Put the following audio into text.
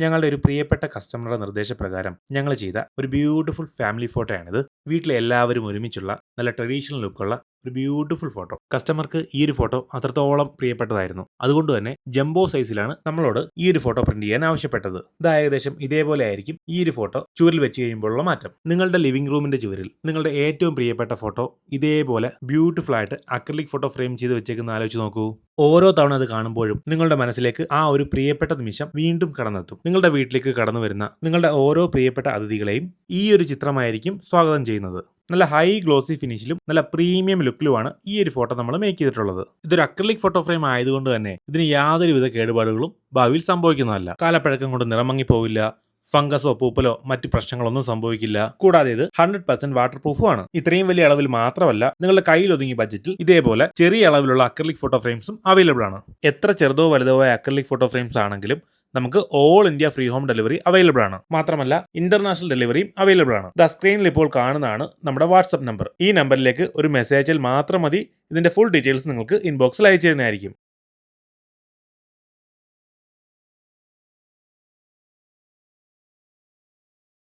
ഞങ്ങളുടെ ഒരു പ്രിയപ്പെട്ട കസ്റ്റമറുടെ നിർദ്ദേശപ്രകാരം ഞങ്ങൾ ചെയ്ത ഒരു ബ്യൂട്ടിഫുൾ ഫാമിലി ഫോട്ടോയാണിത്. വീട്ടിലെ എല്ലാവരും ഒരുമിച്ചുള്ള നല്ല ട്രഡീഷണൽ ലുക്കുള്ള ഒരു ബ്യൂട്ടിഫുൾ ഫോട്ടോ. കസ്റ്റമർക്ക് ഈ ഒരു ഫോട്ടോ അത്രത്തോളം പ്രിയപ്പെട്ടതായിരുന്നു. അതുകൊണ്ട് തന്നെ ജംബോ സൈസിലാണ് നമ്മളോട് ഈ ഒരു ഫോട്ടോ പ്രിന്റ് ചെയ്യാൻ ആവശ്യപ്പെട്ടത്. ഇത് ഏകദേശം ഇതേപോലെ ആയിരിക്കും ഈ ഒരു ഫോട്ടോ ചുവരിൽ വെച്ച് കഴിയുമ്പോഴുള്ള മാറ്റം. നിങ്ങളുടെ ലിവിംഗ് റൂമിന്റെ ചുവരിൽ നിങ്ങളുടെ ഏറ്റവും പ്രിയപ്പെട്ട ഫോട്ടോ ഇതേപോലെ ബ്യൂട്ടിഫുൾ ആയിട്ട് അക്രിലിക് ഫോട്ടോ ഫ്രെയിം ചെയ്ത് വെച്ചേക്കുന്ന ആലോചിച്ച് നോക്കൂ. ഓരോ തവണ അത് കാണുമ്പോഴും നിങ്ങളുടെ മനസ്സിലേക്ക് ആ ഒരു പ്രിയപ്പെട്ട നിമിഷം വീണ്ടും കടന്നെത്തും. നിങ്ങളുടെ വീട്ടിലേക്ക് കടന്നു വരുന്ന നിങ്ങളുടെ ഓരോ പ്രിയപ്പെട്ട അതിഥികളെയും ഈ ഒരു ചിത്രമായിരിക്കും സ്വാഗതം ചെയ്യുന്നത്. നല്ല ഹൈ ഗ്ലോസി ഫിനിഷിലും നല്ല പ്രീമിയം ലുക്കിലുമാണ് ഈ ഒരു ഫോട്ടോ നമ്മൾ മേക്ക് ചെയ്തിട്ടുള്ളത്. ഇതൊരു അക്രിലിക് ഫോട്ടോ ഫ്രെയിം ആയതുകൊണ്ട് തന്നെ ഇതിന് യാതൊരുവിധ കേടുപാടുകളും ഭാവിയിൽ സംഭവിക്കുന്നതല്ല. കാലപ്പഴക്കം കൊണ്ട് നിറമങ്ങി പോവില്ല, ഫംഗസോ പൂപ്പലോ മറ്റു പ്രശ്നങ്ങളൊന്നും സംഭവിക്കില്ല. കൂടാതെ ഇത് 100% വാട്ടർ പ്രൂഫുമാണ്. ഇത്രയും വലിയ അളവിൽ മാത്രമല്ല, നിങ്ങളുടെ കയ്യിൽ ഒതുങ്ങിയ ബഡ്ജറ്റിൽ ഇതേപോലെ ചെറിയ അളവിലുള്ള അക്രിലിക് ഫോട്ടോ ഫ്രെയിംസും അവൈലബിൾ ആണ്. എത്ര ചെറുതോ വലുതോ ആയ അക്രിലിക് ഫോട്ടോ ഫ്രെയിംസ് ആണെങ്കിലും നമുക്ക് all India free home delivery available ആണ്. മാത്രമല്ല ഇന്റർനാഷണൽ ഡെലിവറിയും അവൈലബിൾ ആണ്. സ്ക്രീനിൽ ഇപ്പോൾ കാണുന്നതാണ് നമ്മുടെ വാട്സ്ആപ്പ് നമ്പർ. ഈ നമ്പറിലേക്ക് ഒരു മെസ്സേജിൽ മാത്രം മതി. ഇതിന്റെ ഫുൾ ഡീറ്റെയിൽസ് നിങ്ങൾക്ക് ഇൻബോക്സിൽ അയച്ചു തരുന്നതായിരിക്കും.